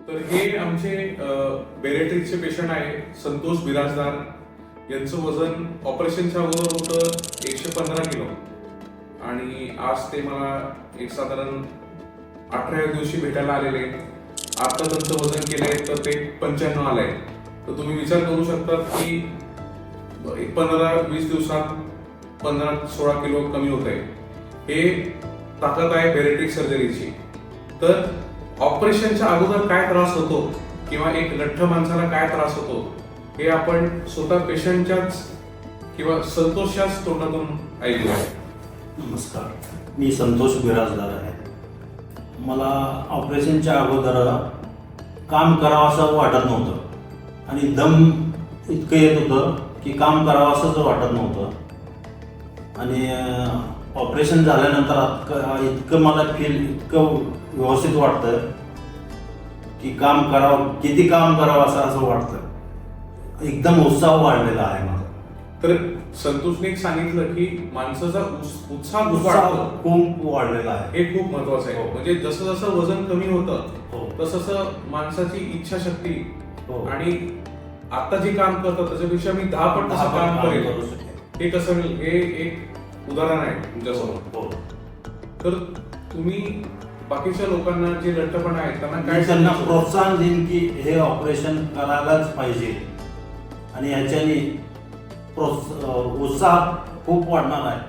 तर हे आमचे बेरेट्रिकचे पेशंट आहे संतोष बिराजदार. यांचं वजन ऑपरेशनच्या अगोदर होतं 115 किलो आणि आज ते मला एक साधारण 18व्या दिवशी भेटायला आलेले. आता त्यांचं वजन केलंय तर ते 95 आलंय. तर तुम्ही विचार करू शकता की 15-20 दिवसात 15-16 किलो कमी होत आहे. हे ताकद आहे बेरेट्रिक सर्जरीची. तर ऑपरेशनच्या अगोदर काय त्रास होतो किंवा एक लठ्ठ माणसाला काय त्रास होतो हे आपण स्वतः पेशंटच्याच किंवा संतोषच्याच तोंडातून ऐकूया. नमस्कार, मी संतोष बिराजदार आहे. मला ऑपरेशनच्या अगोदर काम करावं असं वाटत नव्हतं आणि दम इतकं येत होतं की काम करावं असंच वाटत नव्हतं. आणि ऑपरेशन झाल्यानंतर इतकं मला इतकं व्यवस्थित वाटतं की काम करावं, किती काम करावं असं वाटतं. एकदम उत्साह वाढलेला आहे माझा. तर संतोषने सांगितलं की माणसाचा उत्साह खूप वाढलेला आहे. हे खूप महत्वाचं आहे. म्हणजे जसं जसं वजन कमी होतं हो. तसं माणसाची इच्छाशक्ती हो. आणि आता जे काम करतात त्याच्यापेक्षा मी 10 पट तसं काम करेल हे कसं हे एक उदाहरण आहे तुमच्यासमोर. हो. तर तुम्ही बाकीच्या लोकांना जे लठ्ठपणा आहेत त्यांना प्रोत्साहन देईन की हे ऑपरेशन करायलाच पाहिजे आणि ह्याच्याने उत्साह खूप वाढणार आहे.